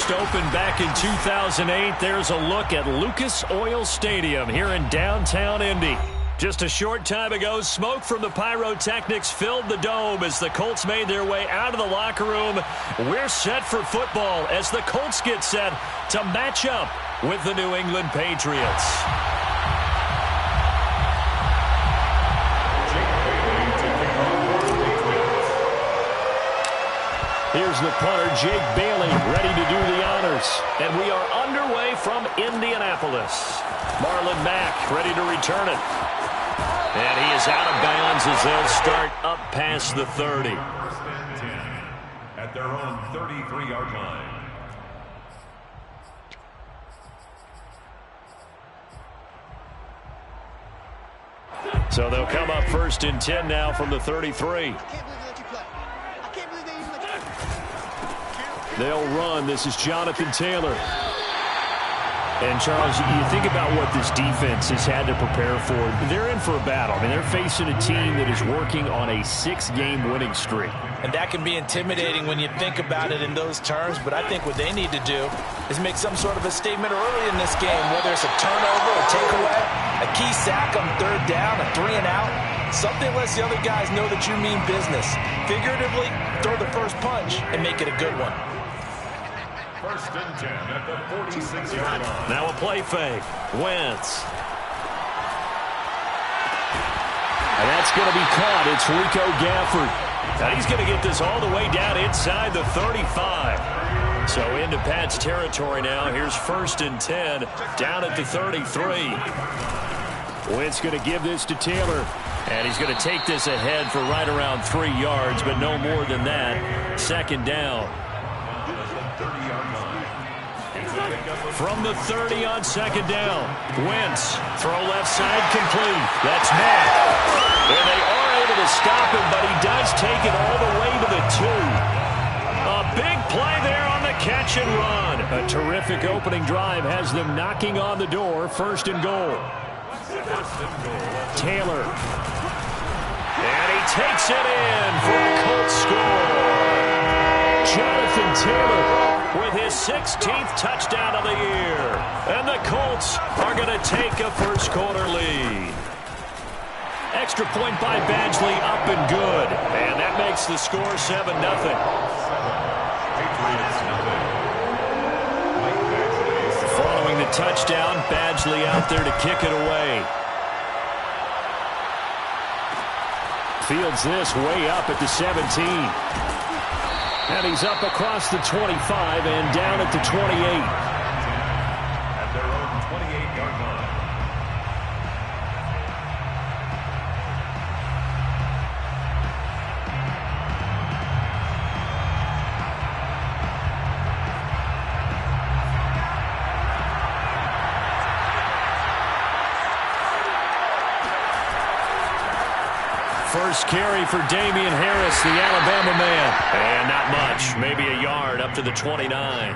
first opened back in 2008. There's a look at Lucas Oil Stadium here in downtown Indy. Just a short time ago, smoke from the pyrotechnics filled the dome as the Colts made their way out of the locker room. We're set for football as the Colts get set to match up with the New England Patriots. Here's the punter, Jake Bailey, ready to do the honors. And we are underway from Indianapolis. Marlon Mack ready to return it. And he is out of bounds as they'll start up past the 30. First and 10 at their own 33-yard line. So they'll come up first and 10 now from the 33. They'll run. This is Jonathan Taylor. And, Charles, you think about what this defense has had to prepare for. They're in for a battle. I mean, they're facing a team that is working on a 6-game winning streak. And that can be intimidating when you think about it in those terms. But I think what they need to do is make some sort of a statement early in this game, whether it's a turnover, a takeaway, a key sack on third down, a 3-and-out. Something lets the other guys know that you mean business. Figuratively, throw the first punch and make it a good one. First and 10 at the 46-yard line. Now a play fake. Wentz. And that's going to be caught. It's Rico Gafford. Now he's going to get this all the way down inside the 35. So into Pat's territory now. Here's first and 10 down at the 33. Wentz going to give this to Taylor. And he's going to take this ahead for right around 3 yards, but no more than that. Second down. From the 30 on second down. Wentz, throw left side, complete. That's Mack. And they are able to stop him, but he does take it all the way to the 2. A big play there on the catch and run. A terrific opening drive has them knocking on the door. First and goal. Taylor. And he takes it in for a Colts score. Jonathan Taylor with his 16th touchdown of the year. And the Colts are going to take a first-quarter lead. Extra point by Badgley, up and good. And that makes the score 7-0. Following the touchdown, Badgley out there to kick it away. Fields this way up at the 17. And he's up across the 25 and down at the 28. At their own 28-yard line. First carry for Damian Harris, the Alabama man. And not much, maybe a yard up to the 29.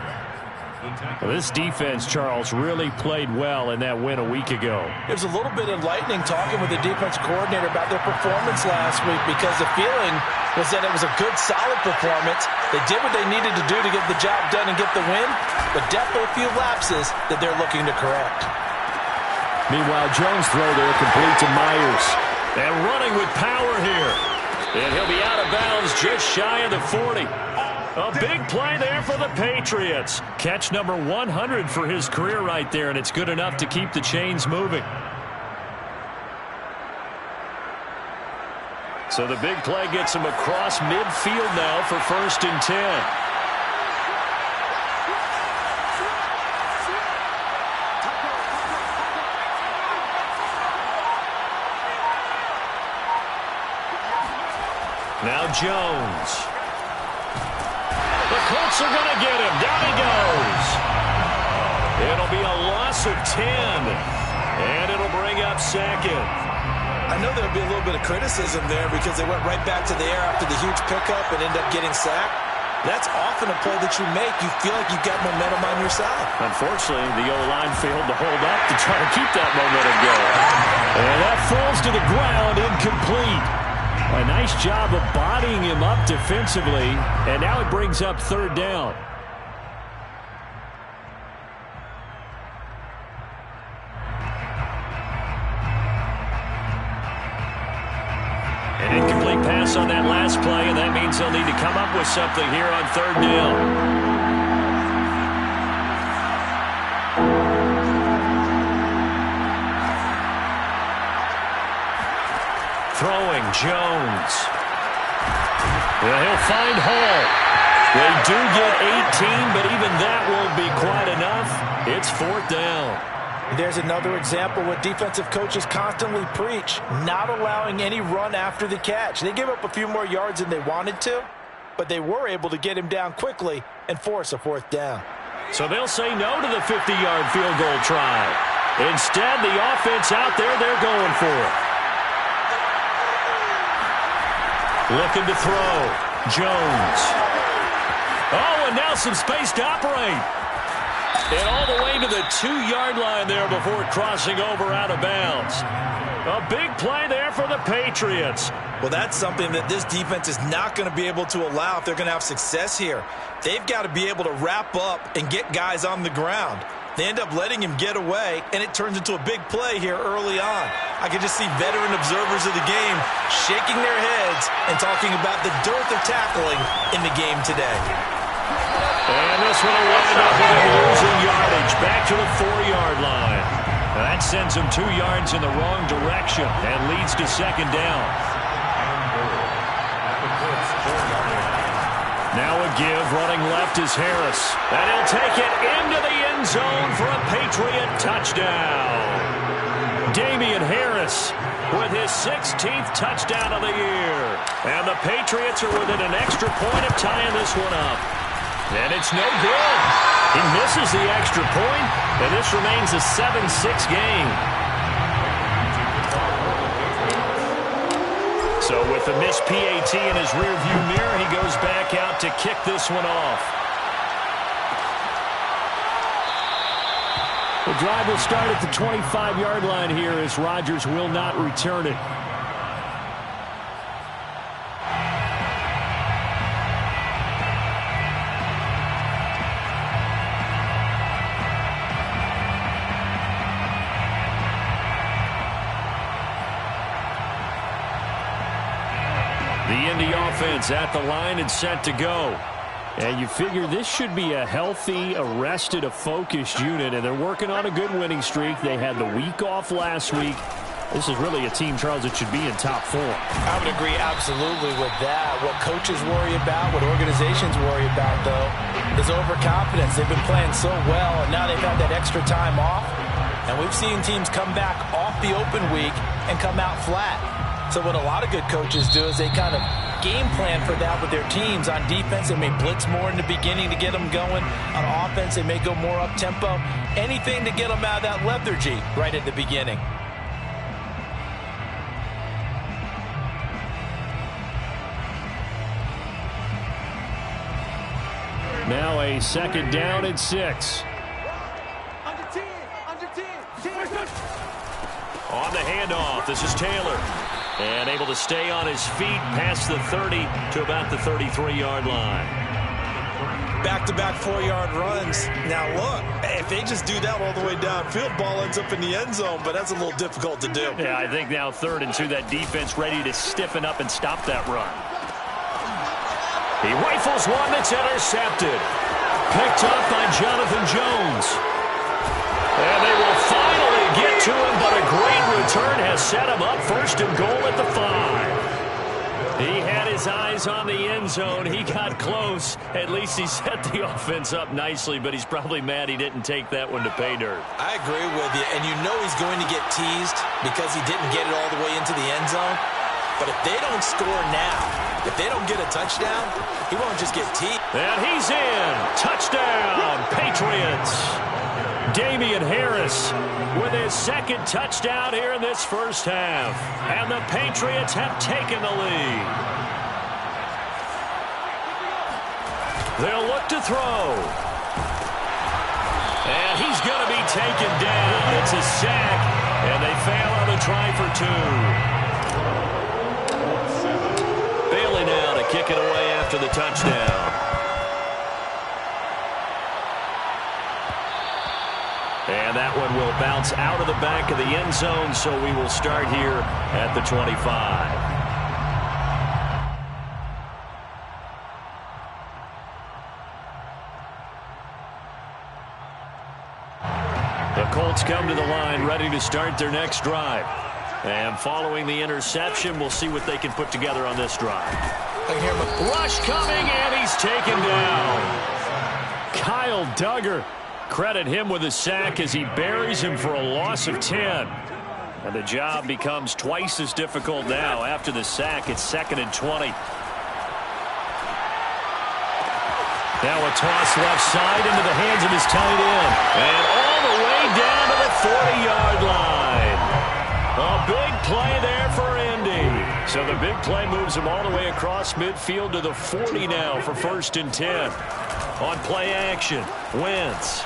Well, this defense, Charles, really played well in that win a week ago. There's a little bit enlightening talking with the defense coordinator about their performance last week because the feeling was that it was a good, solid performance. They did what they needed to do to get the job done and get the win, but definitely a few lapses that they're looking to correct. Meanwhile, Jones' throw there complete to Myers. And running with power here. And he'll be out of bounds just shy of the 40. A big play there for the Patriots. Catch number 100 for his career right there, and it's good enough to keep the chains moving. So the big play gets him across midfield now for first and 10. Now Jones. The Colts are going to get him. Down he goes. It'll be a loss of 10. And it'll bring up second. I know there'll be a little bit of criticism there because they went right back to the air after the huge pickup and ended up getting sacked. That's often a play that you make. You feel like you've got momentum on your side. Unfortunately, the O-line failed to hold up to try to keep that momentum going. And that falls to the ground, incomplete. A nice job of bodying him up defensively, and now it brings up third down. pass on that last play, and that means they'll need to come up with something here on third down. Throwing, Jones. Well, he'll find Hall. They do get 18, but even that won't be quite enough. It's fourth down. There's another example what defensive coaches constantly preach, not allowing any run after the catch. They gave up a few more yards than they wanted to, but they were able to get him down quickly and force a fourth down. So they'll say no to the 50-yard field goal try. Instead, the offense out there, they're going for it. Looking to throw. Jones. Oh, and now some space to operate. And all the way to the 2-yard line there before crossing over out of bounds. A big play there for the Patriots. Well, that's something that this defense is not going to be able to allow if they're going to have success here. They've got to be able to wrap up and get guys on the ground. They end up letting him get away, and it turns into a big play here early on. I can just see veteran observers of the game shaking their heads and talking about the dearth of tackling in the game today. And this one will wind up with him losing yardage back to the 4-yard line. That sends him 2 yards in the wrong direction and leads to second down. Now a give, running left is Harris. And he'll take it into the end zone for a Patriot touchdown. Damian Harris with his 16th touchdown of the year. And the Patriots are within an extra point of tying this one up. And it's no good. He misses the extra point, and this remains a 7-6 game. So with the missed PAT in his rearview mirror, he goes back out to kick this one off. The drive will start at the 25-yard line here as Rodgers will not return it. The Indy offense at the line and set to go. And you figure this should be a healthy, arrested, a focused unit, and they're working on a good winning streak. They had the week off last week. This is really a team, Charles, that should be in top form. I would agree absolutely with that. What coaches worry about, what organizations worry about, though, is overconfidence. They've been playing so well, and now they've had that extra time off. And we've seen teams come back off the open week and come out flat. So what a lot of good coaches do is they kind of game plan for that with their teams. On defense, they may blitz more in the beginning to get them going. On offense, they may go more up-tempo. Anything to get them out of that lethargy right at the beginning. Now a second down and 6. On the handoff, this is Taylor. And able to stay on his feet past the 30 to about the 33-yard line. Back-to-back 4-yard runs. Now, look, if they just do that all the way downfield, ball ends up in the end zone, but that's a little difficult to do. Yeah, I think now 3rd and 2, that defense ready to stiffen up and stop that run. He rifles one that's intercepted. Picked up by Jonathan Jones. And they will finally get to him, but a great return has set him up 1st and goal at the 5. He had his eyes on the end zone. He got close. At least he set the offense up nicely, but he's probably mad he didn't take that one to pay dirt. I agree with you, and you know he's going to get teased because he didn't get it all the way into the end zone. But if they don't score now, if they don't get a touchdown, he won't just get teased. And he's in. Touchdown, Patriots. Damian Harris with his 2nd touchdown here in this first half. And the Patriots have taken the lead. They'll look to throw. And he's going to be taken down. It's a sack, and they fail on the try for 2. Bailey now to kick it away after the touchdown. And that one will bounce out of the back of the end zone, so we will start here at the 25. The Colts come to the line ready to start their next drive. And following the interception, we'll see what they can put together on this drive. Rush coming, and he's taken down. Kyle Duggar. Credit him with a sack as he buries him for a loss of 10. And the job becomes twice as difficult now. After the sack, it's 2nd and 20. Now a toss left side into the hands of his tight end. And all the way down to the 40-yard line. A big play there for Indy. So the big play moves him all the way across midfield to the 40 now for 1st and 10. On play action, Wentz.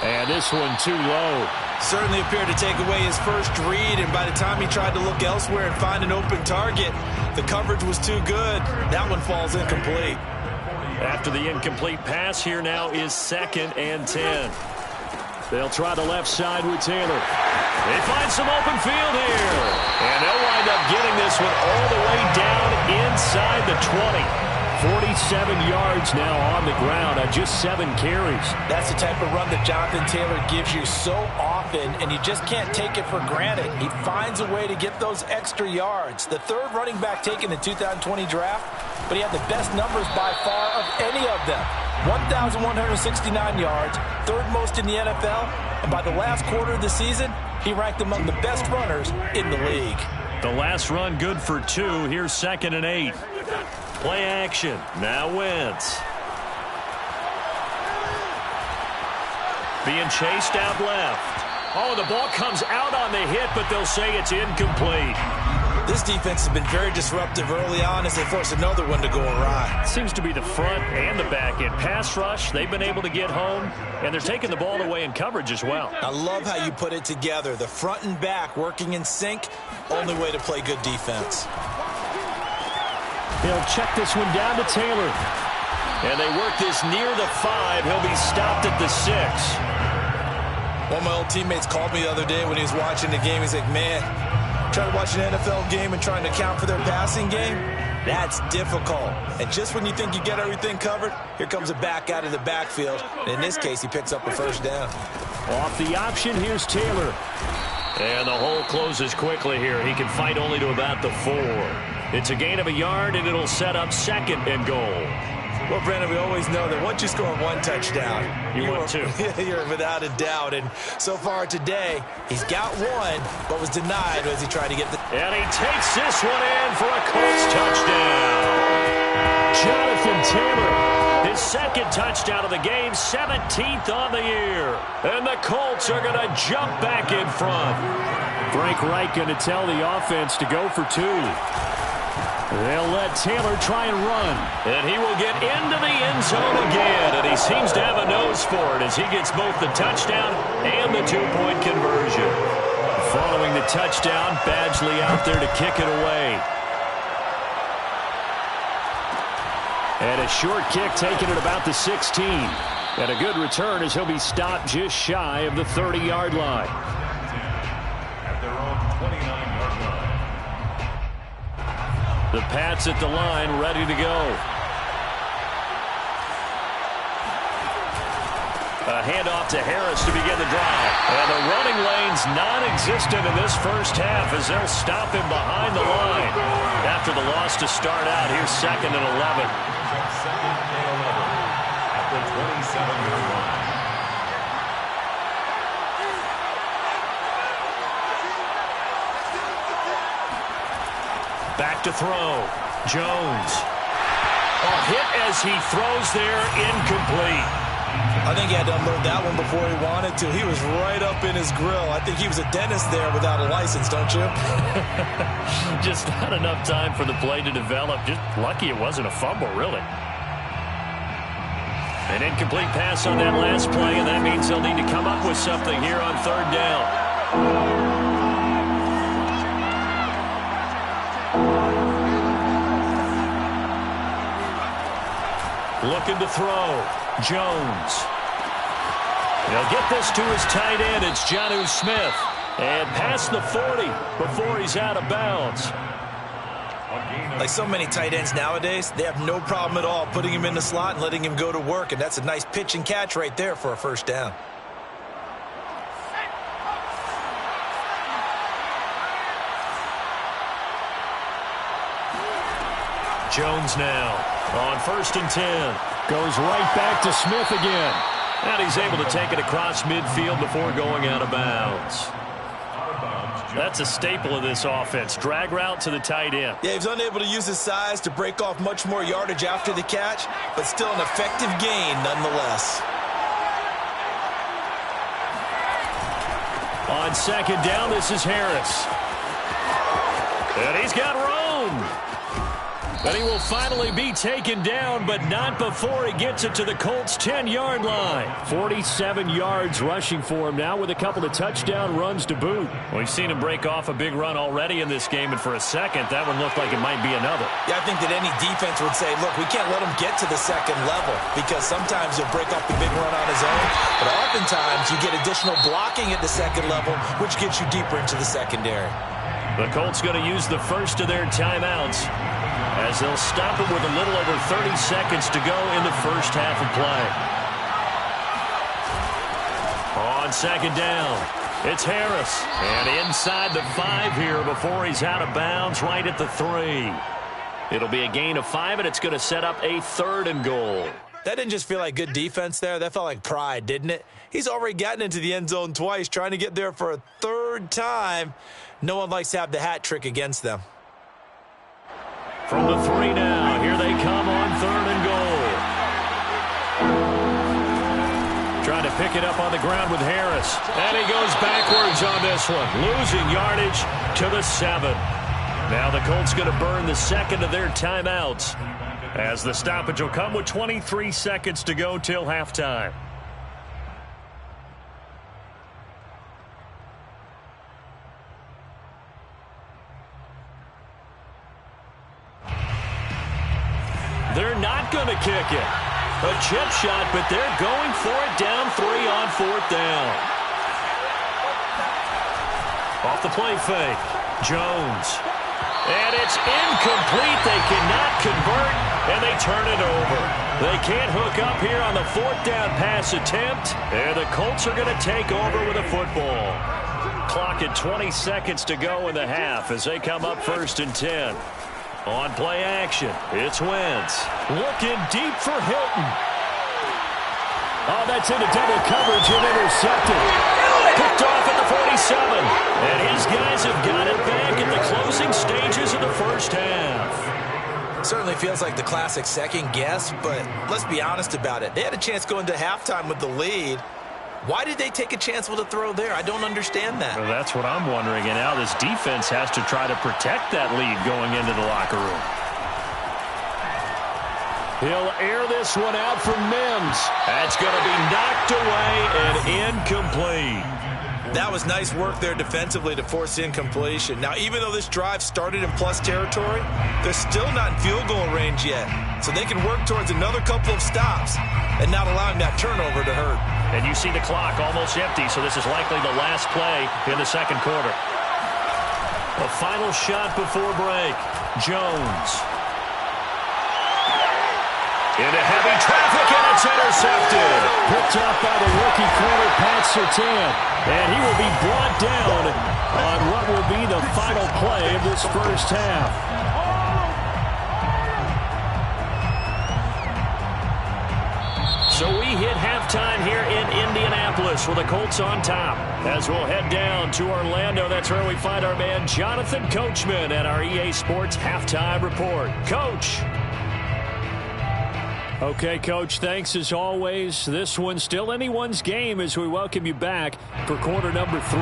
And this one too low. Certainly appeared to take away his first read, and by the time he tried to look elsewhere and find an open target, the coverage was too good. That one falls incomplete. After the incomplete pass, here now is 2nd and 10. They'll try the left side with Taylor. They find some open field here. And they'll wind up getting this one all the way down inside the 20. 47 yards now on the ground on just 7 carries. That's the type of run that Jonathan Taylor gives you so often, and you just can't take it for granted. He finds a way to get those extra yards. The 3rd running back taken in the 2020 draft, but he had the best numbers by far of any of them. 1,169 yards, 3rd most in the NFL, and by the last quarter of the season, he ranked among the best runners in the league. The last run good for 2. Here's 2nd and 8. Play action. Now Wentz. Being chased out left. Oh, the ball comes out on the hit, but they'll say it's incomplete. This defense has been very disruptive early on as they force another one to go awry. Seems to be the front and the back end. Pass rush, they've been able to get home, and they're taking the ball away in coverage as well. I love how you put it together. The front and back working in sync, only way to play good defense. They'll check this one down to Taylor. And they work this near the 5. He'll be stopped at the 6. One of my old teammates called me the other day when he was watching the game. He's like, man, trying to watch an NFL game and trying to account for their passing game, that's difficult. And just when you think you get everything covered, here comes a back out of the backfield. And in this case, he picks up a 1st down. Off the option, here's Taylor. And the hole closes quickly here. He can fight only to about the 4. It's a gain of a yard, and it'll set up 2nd and goal. Well, Brandon, we always know that once you score 1 touchdown, you win 2. You're without a doubt. And so far today, he's got 1, but was denied as he tried to get the... And he takes this one in for a Colts touchdown. Jonathan Taylor, his 2nd touchdown of the game, 17th on the year. And the Colts are going to jump back in front. Frank Reich going to tell the offense to go for 2. They'll let Taylor try and run. And he will get into the end zone again. And he seems to have a nose for it as he gets both the touchdown and the 2-point conversion. Following the touchdown, Badgley out there to kick it away. And a short kick taken at about the 16. And a good return as he'll be stopped just shy of the 30-yard line. At their own 29-yard line. The Pats at the line, ready to go. A handoff to Harris to begin the drive. And the running lane's non-existent in this first half as they'll stop him behind the line. After the loss to start out, here's 2nd and 11. 2nd and 11 at the 27-yard line. Back to throw. Jones. A hit as he throws there, incomplete. I think he had to unload that one before he wanted to. He was right up in his grill. I think he was a dentist there without a license, don't you? Just not enough time for the play to develop. Just lucky it wasn't a fumble, really. An incomplete pass on that last play, and that means they'll need to come up with something here on 3rd down. Looking to throw. Jones. He'll get this to his tight end. It's Jonnu Smith. And past the 40 before he's out of bounds. Like so many tight ends nowadays, they have no problem at all putting him in the slot and letting him go to work. And that's a nice pitch and catch right there for a 1st down. Jones now on 1st and 10. Goes right back to Smith again. And he's able to take it across midfield before going out of bounds. That's a staple of this offense. Drag route to the tight end. Yeah, he's unable to use his size to break off much more yardage after the catch, but still an effective gain nonetheless. On 2nd down, this is Harris. And he's got room. But he will finally be taken down, but not before he gets it to the Colts' 10-yard line. 47 yards rushing for him now with a couple of touchdown runs to boot. We've seen him break off a big run already in this game, and for a second, that one looked like it might be another. Yeah, I think that any defense would say, look, we can't let him get to the second level because sometimes he'll break off the big run on his own, but oftentimes you get additional blocking at the second level, which gets you deeper into the secondary. The Colts going to use the first of their timeouts as they'll stop it with a little over 30 seconds to go in the first half of play. On 2nd down, it's Harris. And inside the 5 here before he's out of bounds right at the 3. It'll be a gain of 5, and it's going to set up a 3rd and goal. That didn't just feel like good defense there. That felt like pride, didn't it? He's already gotten into the end zone twice, trying to get there for a 3rd time. No one likes to have the hat trick against them. From the 3 now, here they come on 3rd and goal. Trying to pick it up on the ground with Harris. And he goes backwards on this one, losing yardage to the 7. Now the Colts going to burn the 2nd of their timeouts as the stoppage will come with 23 seconds to go till halftime. They're not going to kick it. A chip shot, but they're going for it down 3 on 4th down. Off the play fake. Jones. And it's incomplete. They cannot convert, and they turn it over. They can't hook up here on the 4th down pass attempt, and the Colts are going to take over with a football. Clock at 20 seconds to go in the half as they come up 1st and 10. On play action, it's Wentz. Looking deep for Hilton. Oh, that's into double coverage and intercepted. Picked off at the 47. And his guys have got it back in the closing stages of the first half. Certainly feels like the classic second guess, but let's be honest about it. They had a chance going to halftime with the lead. Why did they take a chance with a throw there? I don't understand that. Well, that's what I'm wondering. And now this defense has to try to protect that lead going into the locker room. He'll air this one out for Mims. That's going to be knocked away and incomplete. That was nice work there defensively to force incompletion. Now, even though this drive started in plus territory, they're still not in field goal range yet. So they can work towards another couple of stops and not allowing that turnover to hurt. And you see the clock almost empty, so this is likely the last play in the second quarter. A final shot before break. Jones. Into heavy traffic, and it's intercepted. Picked up by the rookie corner, Pat Surtain. And he will be brought down on what will be the final play of this first half. So we hit halftime here in Indianapolis with the Colts on top. As we'll head down to Orlando, that's where we find our man Jonathan Coachman at our EA Sports Halftime Report. Coach. Okay, Coach, thanks as always. This one's still anyone's game as we welcome you back for quarter number 3.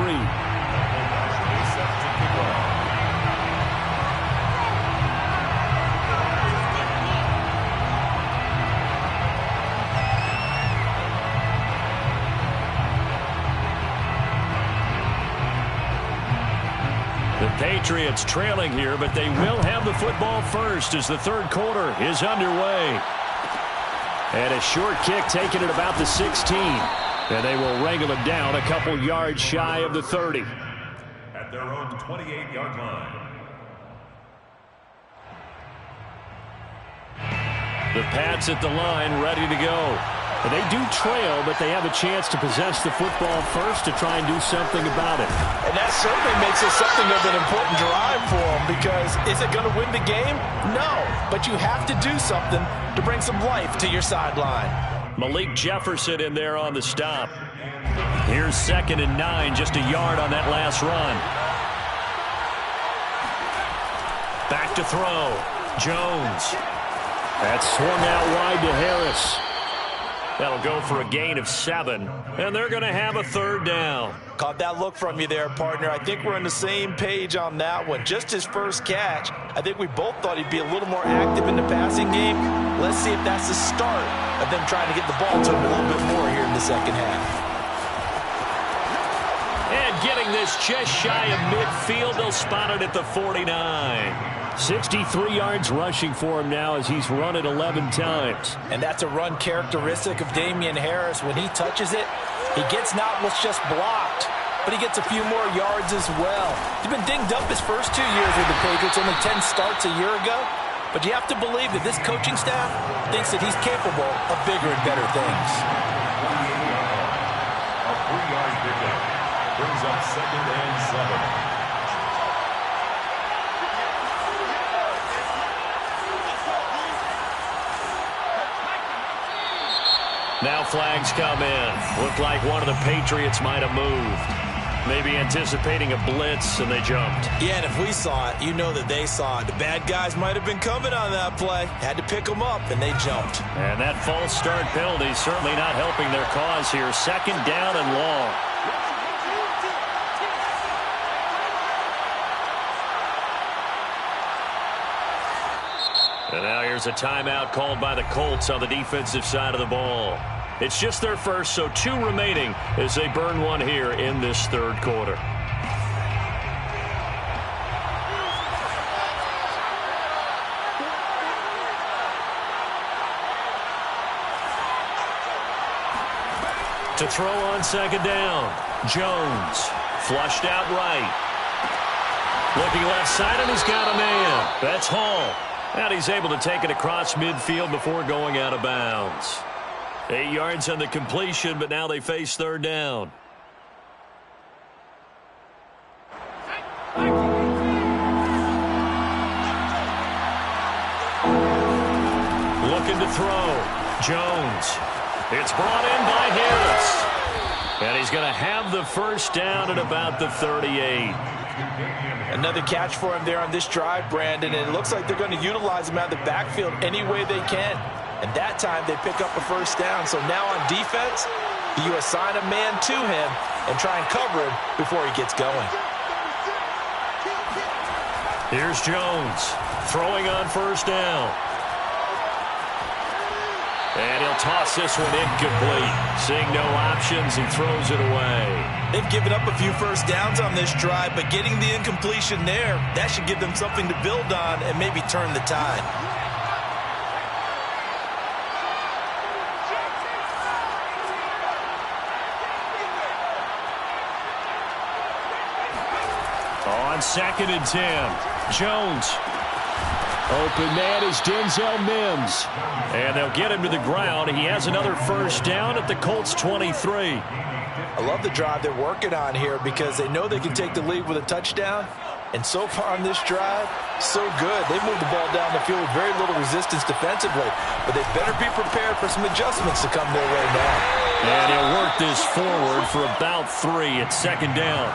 The Patriots trailing here, but they will have the football first as the third quarter is underway. And a short kick taken at about the 16. And they will wrangle it down a couple yards shy of the 30. At their own 28-yard line. The Pats at the line ready to go. And they do trail, but they have a chance to possess the football first to try and do something about it. And that certainly makes it something of an important drive for them, because is it going to win the game? No, but you have to do something to bring some life to your sideline. Malik Jefferson in there on the stop. Here's 2nd and 9, just a yard on that last run. Back to throw. Jones. That's swung out wide to Harris. That'll go for a gain of 7, and they're going to have a 3rd down. Caught that look from you there, partner. I think we're on the same page on that one. Just his first catch, I think we both thought he'd be a little more active in the passing game. Let's see if that's the start of them trying to get the ball to him a little bit more here in the second half. And getting this just shy of midfield, they'll spot it at the 49. 63 yards rushing for him now as he's run it 11 times. And that's a run characteristic of Damian Harris. When he touches it, he gets not what's just blocked, but he gets a few more yards as well. He's been dinged up his first 2 years with the Patriots, only 10 starts a year ago. But you have to believe that this coaching staff thinks that he's capable of bigger and better things. A 3-yard pickup brings up 2nd and 7. Now flags come in. Looked like one of the Patriots might have moved. Maybe anticipating a blitz, and they jumped. Yeah, and if we saw it, you know that they saw it. The bad guys might have been coming on that play. Had to pick them up, and they jumped. And that false start penalty certainly not helping their cause here. 2nd down and long. And now here's a timeout called by the Colts on the defensive side of the ball. It's just their first, so 2 remaining as they burn one here in this 3rd quarter. To throw on 2nd down. Jones flushed out right. Looking left side, and he's got a man. That's Hall. And he's able to take it across midfield before going out of bounds. 8 yards on the completion, but now they face 3rd down. Looking to throw. Jones. It's brought in by Harris. And he's going to have the 1st down at about the 38. Another catch for him there on this drive, Brandon, and it looks like they're going to utilize him out of the backfield any way they can. And that time they pick up a 1st down. So now on defense, you assign a man to him and try and cover him before he gets going. Here's Jones throwing on 1st down. And he'll toss this one incomplete. Seeing no options, he throws it away. They've given up a few 1st downs on this drive, but getting the incompletion there, that should give them something to build on and maybe turn the tide. On 2nd and 10, Jones. Open man is Denzel Mims. And they'll get him to the ground. He has another 1st down at the Colts 23. I love the drive they're working on here because they know they can take the lead with a touchdown. And so far on this drive, so good. They've moved the ball down the field with very little resistance defensively. But they better be prepared for some adjustments to come their way now. And he'll work this forward for about 3 at 2nd down.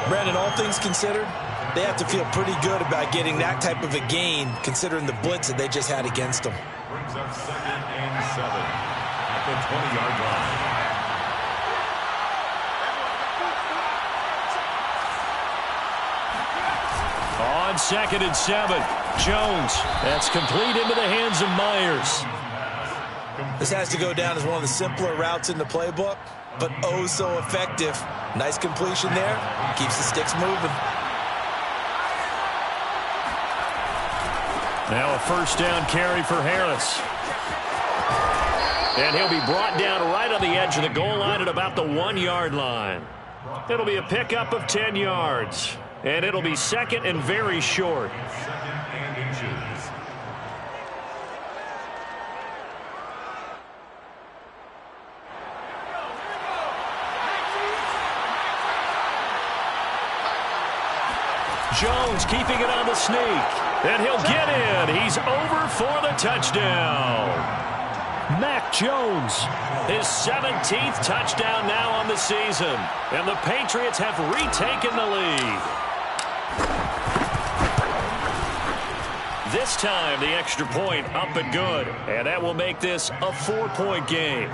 Brandon, all things considered, they have to feel pretty good about getting that type of a gain considering the blitz that they just had against them. Brings up 2nd and 7 at the 20-yard line. On 2nd and 7, Jones. That's complete into the hands of Myers. This has to go down as one of the simpler routes in the playbook, but oh so effective. Nice completion there. Keeps the sticks moving. Now a 1st down carry for Harris. And he'll be brought down right on the edge of the goal line at about the 1-yard line. It'll be a pickup of 10 yards. And it'll be 2nd and very short. 2nd and inches. Jones keeping it on the sneak. And he'll get in. He's over for the touchdown. Mac Jones, his 17th touchdown now on the season. And the Patriots have retaken the lead. This time, the extra point up and good. And that will make this a 4-point game.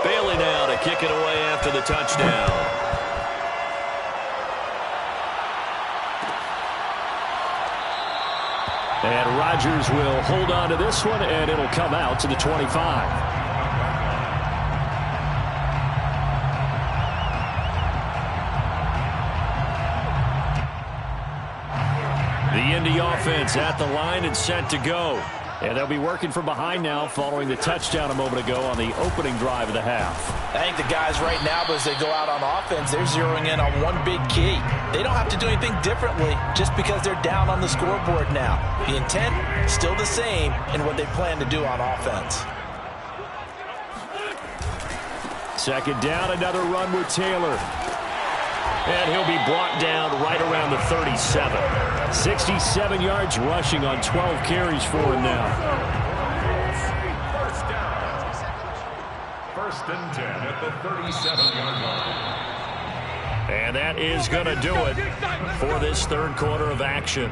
Bailey now to kick it away after the touchdown. And Rodgers will hold on to this one, and it'll come out to the 25. The Indy offense at the line and set to go. And they'll be working from behind now following the touchdown a moment ago on the opening drive of the half. I think the guys right now, as they go out on offense, they're zeroing in on one big key. They don't have to do anything differently just because they're down on the scoreboard now. The intent, still the same in what they plan to do on offense. Second down, another run with Taylor. And he'll be brought down right around the 37. 67 yards rushing on 12 carries for him now. First and 10 at the 37-yard line. And that is going to do it for this third quarter of action.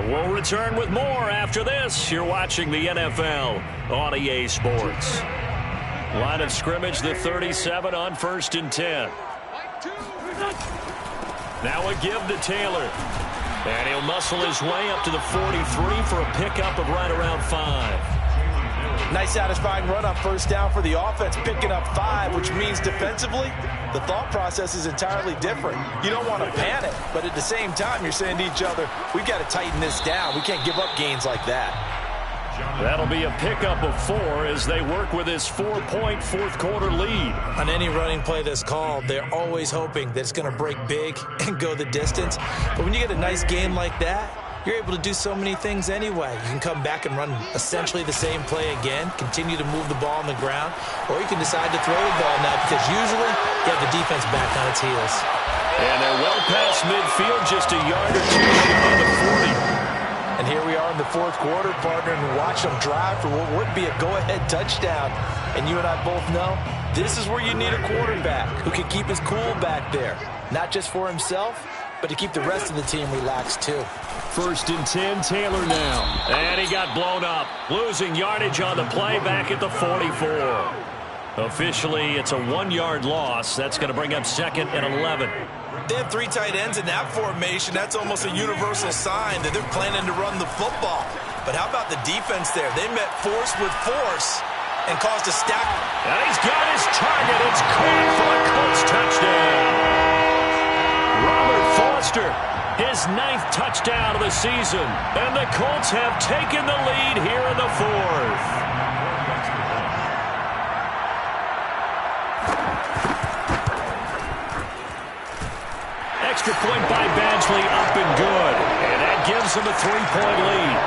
We'll return with more after this. You're watching the NFL on EA Sports. Line of scrimmage, the 37 on first and 10. Now a give to Taylor. And he'll muscle his way up to the 43 for a pickup of right around 5. Nice satisfying run on first down for the offense, picking up 5, which means defensively, the thought process is entirely different. You don't want to panic, but at the same time, you're saying to each other, we've got to tighten this down. We can't give up gains like that. That'll be a pickup of 4 as they work with this 4-point fourth quarter lead. On any running play that's called, they're always hoping that it's going to break big and go the distance. But when you get a nice gain like that, you're able to do so many things anyway. You can come back and run essentially the same play again, continue to move the ball on the ground, or you can decide to throw the ball now because usually you have the defense back on its heels. And they're well past midfield, just a yard or 2 shy of the 40. And here we are in the fourth quarter, partner, and watch them drive for what would be a go-ahead touchdown. And you and I both know this is where you need a quarterback who can keep his cool back there. Not just for himself, but to keep the rest of the team relaxed too. First and 10, Taylor now. And he got blown up. Losing yardage on the play back at the 44. Officially, it's a 1-yard loss. That's going to bring up second and 11. They have 3 tight ends in that formation. That's almost a universal sign that they're planning to run the football. But how about the defense there? They met force with force and caused a stack. And he's got his target. It's caught for a Colts touchdown. Robert Foster, his 9th touchdown of the season. And the Colts have taken the lead here in the 4th. Extra point by Badgley, up and good. And that gives them a 3-point lead.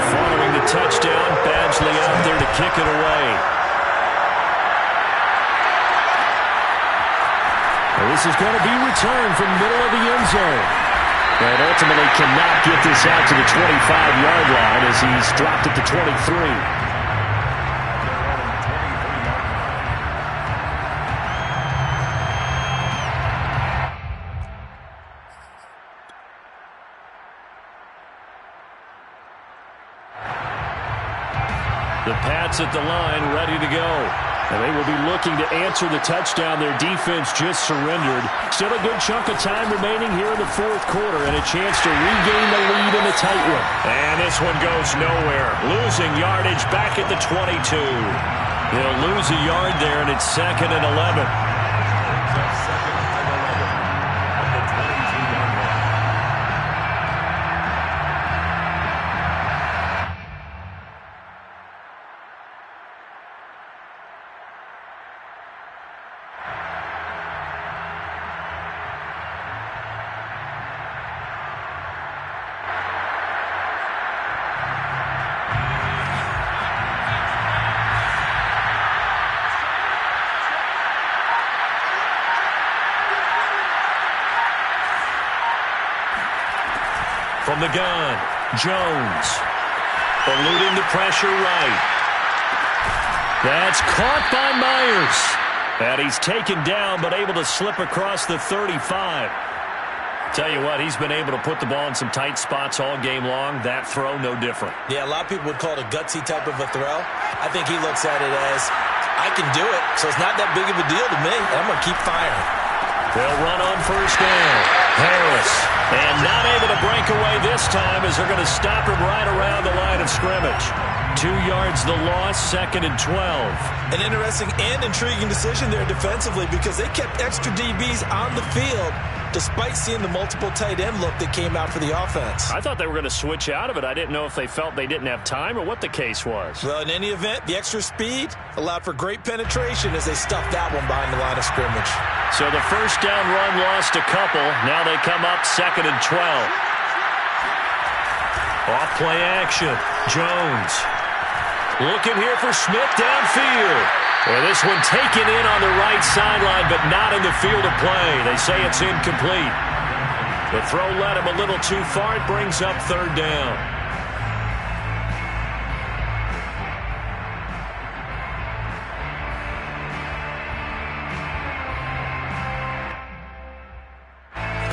Following the touchdown, Badgley out there to kick it away. Well, this is going to be returned from the middle of the end zone. But ultimately cannot get this out to the 25-yard line as he's dropped at the 23. The Pats at the line, ready to go. And they will be looking to answer the touchdown their defense just surrendered. Still a good chunk of time remaining here in the fourth quarter and a chance to regain the lead in the tight one. And this one goes nowhere. Losing yardage back at the 22. They'll lose a yard there, and it's second and 11. From the gun, Jones. Eluding the pressure right. That's caught by Myers. And he's taken down, but able to slip across the 35. Tell you what, he's been able to put the ball in some tight spots all game long. That throw, no different. Yeah, a lot of people would call it a gutsy type of a throw. I think he looks at it as, I can do it, so it's not that big of a deal to me. I'm going to keep firing. They'll run on first down. Harris. And not able to break away this time as they're going to stop him right around the line of scrimmage. 2 yards the loss, 2nd and 12. An interesting and intriguing decision there defensively because they kept extra DBs on the field despite seeing the multiple tight end look that came out for the offense. I thought they were going to switch out of it. I didn't know if they felt they didn't have time or what the case was. Well, in any event, the extra speed allowed for great penetration as they stuffed that one behind the line of scrimmage. So the first down run lost a couple. Now they come up 2nd and 12. Off play action. Jones. Looking here for Smith downfield. And this one taken in on the right sideline, but not in the field of play. They say it's incomplete. The throw led him a little too far. It brings up 3rd down.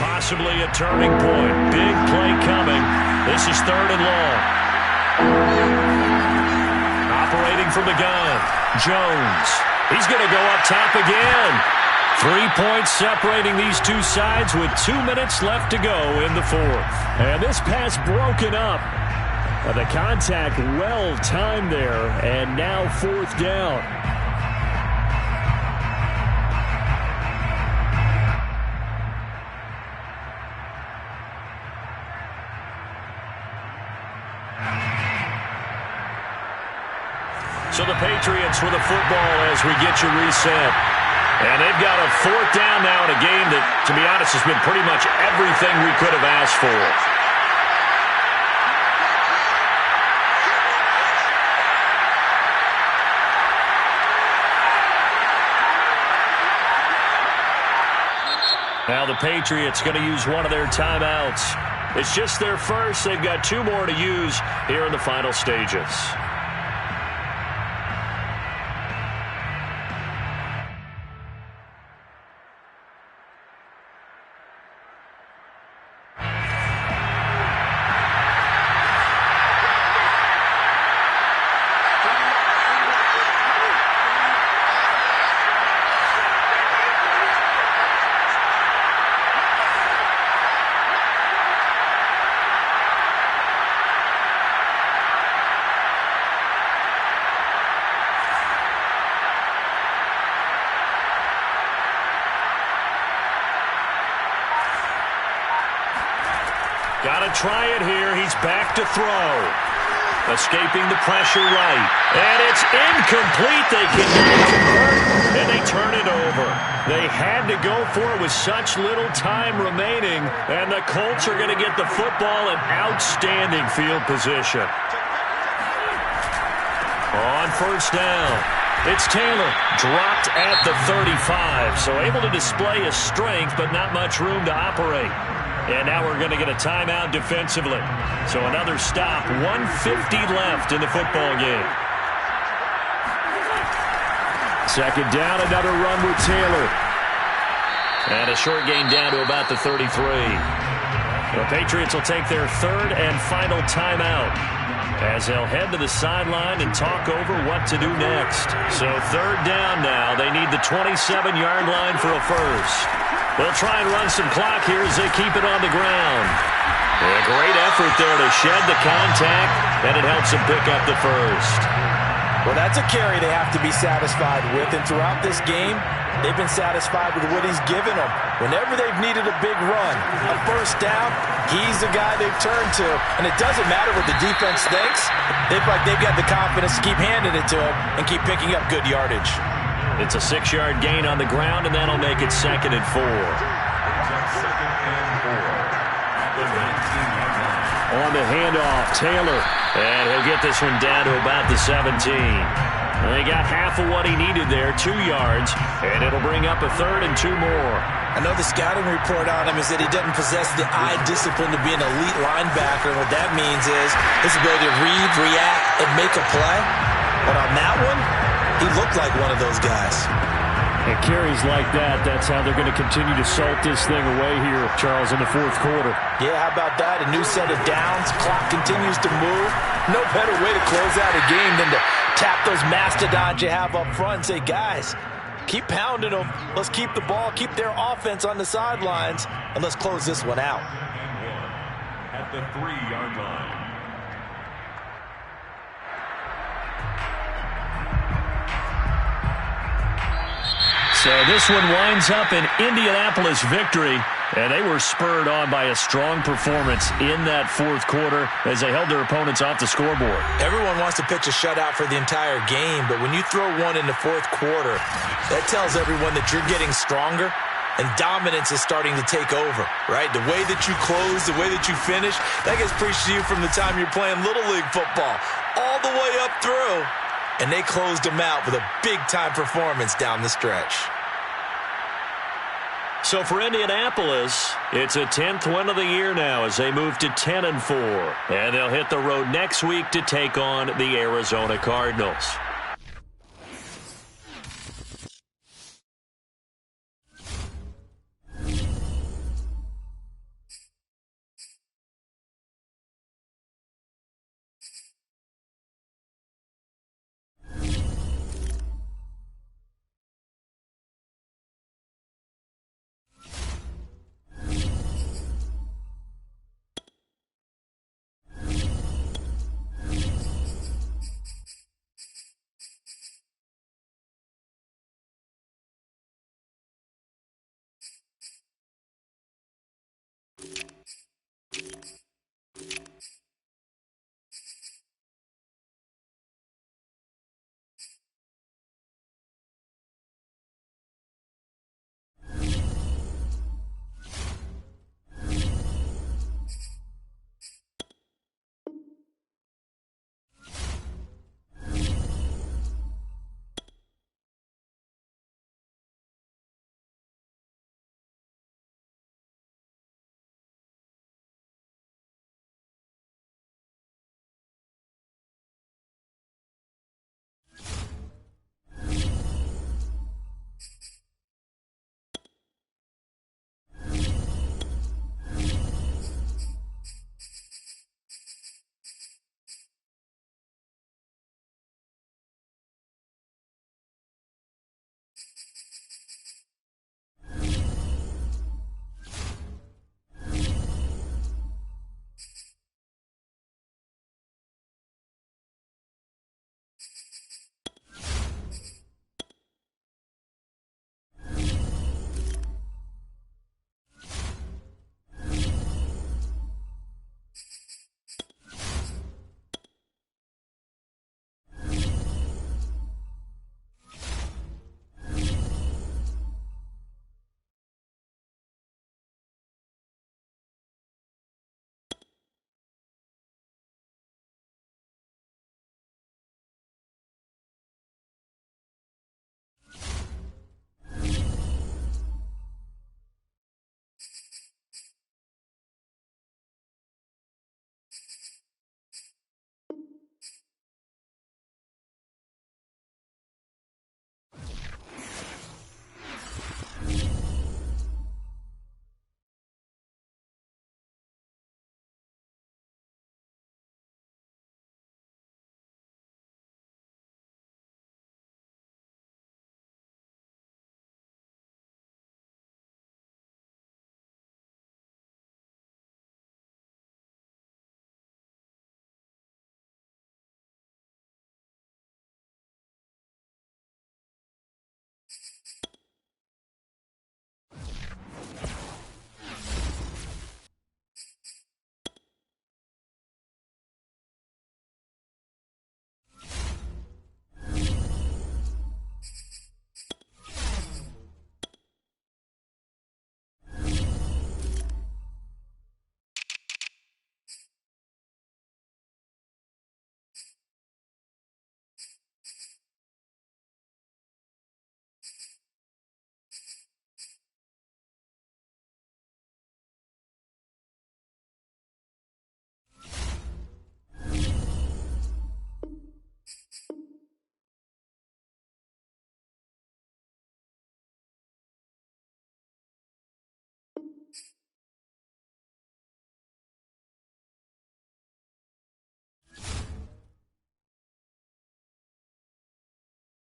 Possibly a turning point. Big play coming. This is 3rd and long. Operating from the gun, Jones. He's going to go up top again. 3 points separating these two sides with 2 minutes left to go in the 4th. And this pass broken up. The contact well timed there, and now 4th down. So the Patriots with a football as we get you reset. And they've got a 4th down now in a game that, to be honest, has been pretty much everything we could have asked for. Now the Patriots going to use one of their timeouts. It's just their first. They've got 2 more to use here in the final stages. Got to try it here. He's back to throw. Escaping the pressure right. And it's incomplete. They can convert, and they turn it over. They had to go for it with such little time remaining, and the Colts are going to get the football in outstanding field position. On first down, it's Taylor, dropped at the 35, so able to display his strength, but not much room to operate. And now we're going to get a timeout defensively. So another stop, 1:50 left in the football game. 2nd down, another run with Taylor. And a short gain down to about the 33. The Patriots will take their 3rd and final timeout as they'll head to the sideline and talk over what to do next. So 3rd down now. They need the 27-yard line for a first. They'll try and run some clock here as they keep it on the ground. A great effort there to shed the contact, and it helps them pick up the first. Well, that's a carry they have to be satisfied with, and throughout this game, they've been satisfied with what he's given them. Whenever they've needed a big run, a first down, he's the guy they've turned to. And it doesn't matter what the defense thinks. They've got the confidence to keep handing it to him and keep picking up good yardage. It's a 6-yard gain on the ground, and that'll make it 2nd and 4. On the handoff, Taylor. And he'll get this one down to about the 17. They got half of what he needed there, 2 yards, and it'll bring up a 3rd and 2 more. I know the scouting report on him is that he doesn't possess the eye discipline to be an elite linebacker. And what that means is his ability to read, react, and make a play. But on that one, he looked like one of those guys. And carries like that, that's how they're going to continue to salt this thing away here, Charles, in the fourth quarter. Yeah, how about that? A new set of downs. Clock continues to move. No better way to close out a game than to tap those mastodons you have up front and say, guys, keep pounding them. Let's keep the ball, keep their offense on the sidelines, and let's close this one out. At the 3-yard line. So this one winds up an Indianapolis victory, and they were spurred on by a strong performance in that fourth quarter as they held their opponents off the scoreboard. Everyone wants to pitch a shutout for the entire game, but when you throw one in the fourth quarter, that tells everyone that you're getting stronger and dominance is starting to take over, right? The way that you close, the way that you finish, that gets preached to you from the time you're playing Little League football all the way up through, and they closed them out with a big-time performance down the stretch. So for Indianapolis, it's a 10th win of the year now as they move to 10-4. And they'll hit the road next week to take on the Arizona Cardinals.